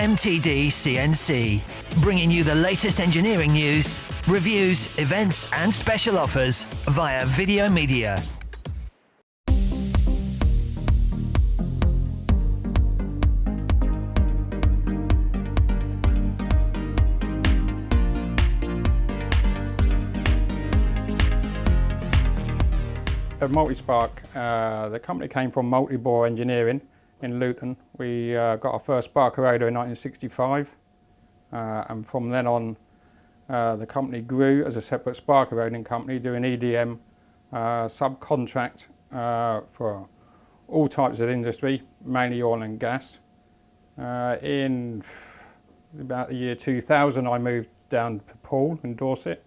MTD CNC, bringing you the latest engineering news, reviews, events and special offers via video media. At Multispark, the company came from multi-bore engineering in Luton. We got our first spark rotor in 1965, and from then on the company grew as a separate spark eroding company doing EDM subcontract for all types of industry, mainly oil and gas. In about the year 2000 I moved down to Poole in Dorset,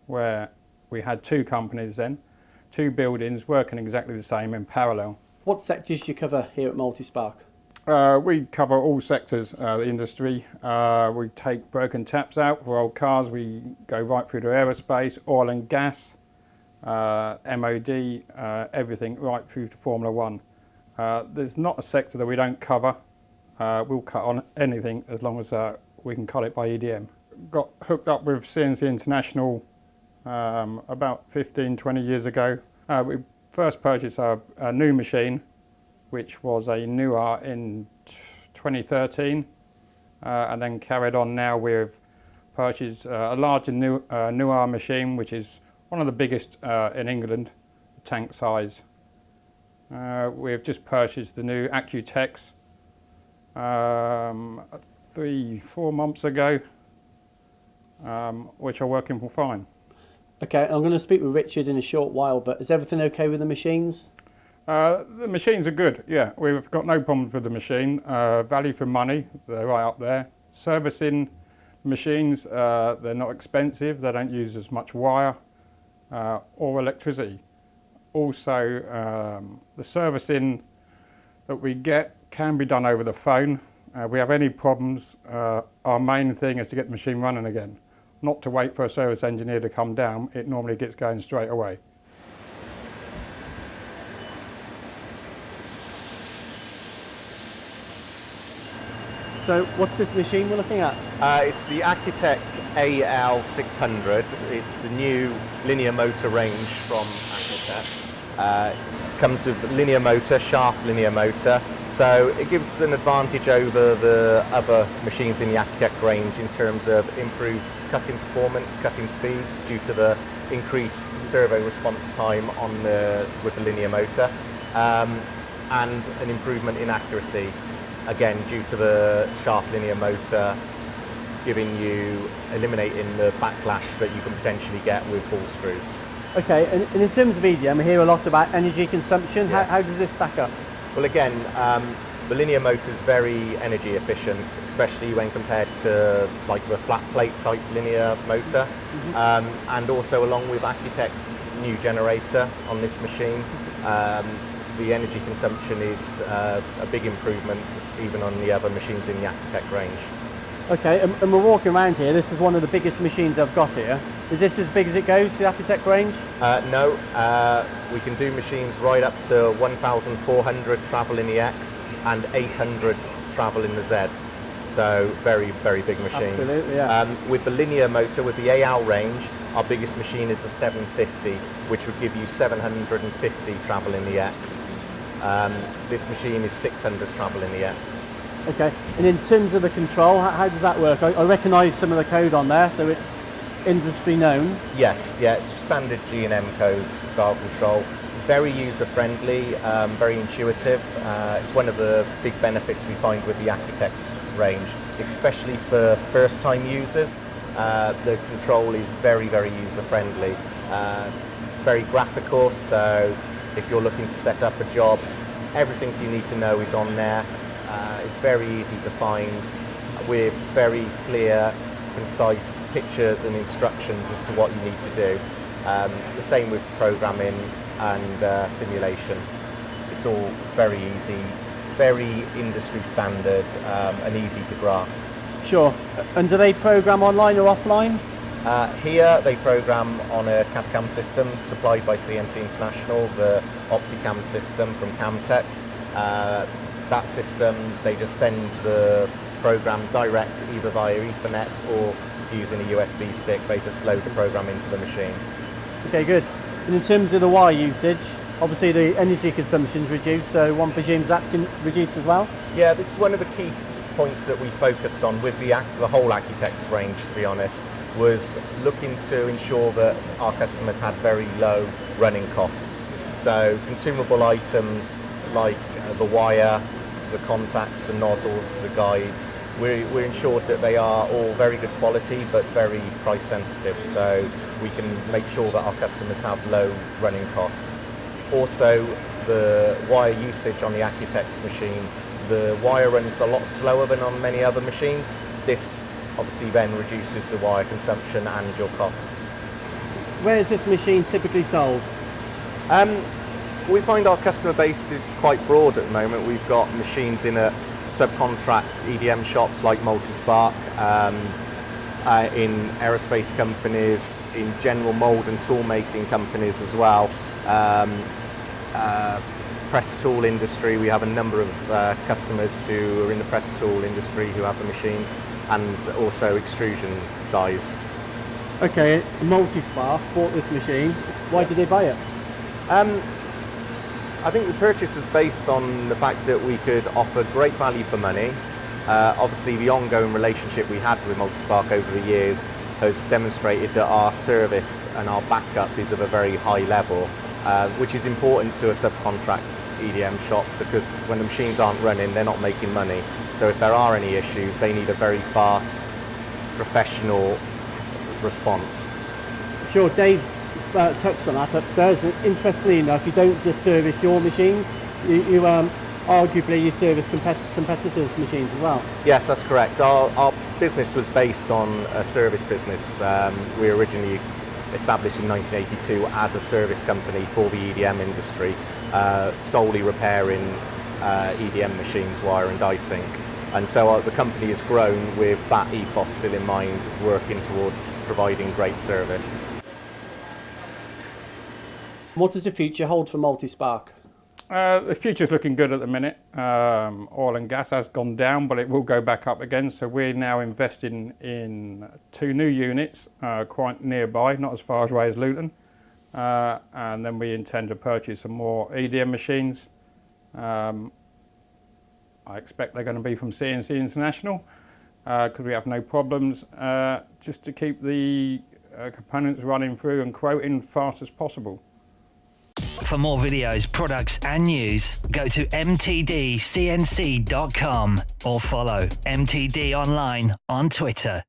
where we had two companies then. Two buildings working exactly the same in parallel. What sectors do you cover here at Multispark? We cover all sectors of the industry. We take broken taps out for old cars. We go right through to aerospace, oil and gas, MOD, everything right through to Formula One. There's not a sector that we don't cover. We'll cut on anything as long as we can cut it by EDM. Got hooked up with CNC International about 15-20 years ago. We first purchased a new machine, which was a Nuar in 2013, and then carried on now. We've purchased a larger Nuar machine, which is one of the biggest in England, tank size. We've just purchased the new Accutex 3-4 months ago, which are working fine. Okay, I'm going to speak with Richard in a short while, but is everything okay with the machines? The machines are good, yeah. We've got no problems with the machine. Value for money, they're right up there. Servicing machines, they're not expensive. They don't use as much wire or electricity. Also, the servicing that we get can be done over the phone. If we have any problems, our main thing is to get the machine running again. Not to wait for a service engineer to come down, it normally gets going straight away. So what's this machine we're looking at? It's the Accutex AL600. It's a new linear motor range from Accutex. Comes with linear motor, shaft linear motor, so it gives an advantage over the other machines in the Accutex range in terms of improved cutting performance, cutting speeds due to the increased servo response time with the linear motor, and an improvement in accuracy, again due to the shaft linear motor eliminating the backlash that you can potentially get with ball screws. Okay, and in terms of EDM, I hear a lot about energy consumption. Yes. How does this stack up? Well, again, the linear motor is very energy efficient, especially when compared to like the flat plate type linear motor. And also along with Accutex's new generator on this machine, the energy consumption is a big improvement even on the other machines in the Accutex range. Okay, and we're walking around here. This is one of the biggest machines I've got here. Is this as big as it goes, the Accutex range? No, we can do machines right up to 1,400 travel in the X and 800 travel in the Z. So very, very big machines. Absolutely, yeah. With the linear motor, with the AL range, our biggest machine is the 750, which would give you 750 travel in the X. This machine is 600 travel in the X. Okay, and in terms of the control, how does that work? I recognise some of the code on there, so it's industry known. Yes, yeah, it's standard G&M code style control. Very user friendly, very intuitive. It's one of the big benefits we find with the Accutex range, especially for first time users. The control is very, very user friendly. It's very graphical, so if you're looking to set up a job, everything you need to know is on there. It's very easy to find with very clear, concise pictures and instructions as to what you need to do. The same with programming and simulation. It's all very easy, very industry standard and easy to grasp. Sure. And do they program online or offline? Here they program on a CAD/CAM system supplied by CNC International, the OptiCam system from Camtech. That system, they just send the program direct either via Ethernet or using a USB stick. They just load the program into the machine. Okay, good. And in terms of the wire usage, obviously the energy consumption's reduced, so one presumes that's reduced as well? Yeah, this is one of the key points that we focused on with the whole Accutex range, to be honest, was looking to ensure that our customers had very low running costs. So consumable items like the wire, the contacts, the nozzles, the guides, we're ensured that they are all very good quality but very price sensitive, so we can make sure that our customers have low running costs. Also, the wire usage on the Accutex machine, the wire runs a lot slower than on many other machines. This obviously then reduces the wire consumption and your cost. Where is this machine typically sold? We find our customer base is quite broad at the moment. We've got machines in a subcontract EDM shops like Multispark, in aerospace companies, in general mould and tool making companies as well. Press tool industry, we have a number of customers who are in the press tool industry who have the machines, and also extrusion dies. Okay, Multispark bought this machine. Why did they buy it? I think the purchase was based on the fact that we could offer great value for money. Obviously the ongoing relationship we had with Multispark over the years has demonstrated that our service and our backup is of a very high level, which is important to a subcontract EDM shop, because when the machines aren't running, they're not making money. So if there are any issues, they need a very fast, professional response. Sure, Dave's touched on that upstairs. Interestingly enough, you don't just service your machines, you arguably you service competitors' machines as well. Yes, that's correct. Our business was based on a service business. We originally established in 1982 as a service company for the EDM industry, solely repairing EDM machines, wire and die sync. And so the company has grown with that ethos still in mind, working towards providing great service. What does the future hold for Multispark? The future's looking good at the minute. Oil and gas has gone down, but it will go back up again. So we're now investing in 2 new units quite nearby, not as far away as Luton. And then we intend to purchase some more EDM machines. I expect they're going to be from CNC International, because we have no problems, just to keep the components running through and quoting fast as possible. For more videos, products and news, go to mtdcnc.com or follow MTD Online on Twitter.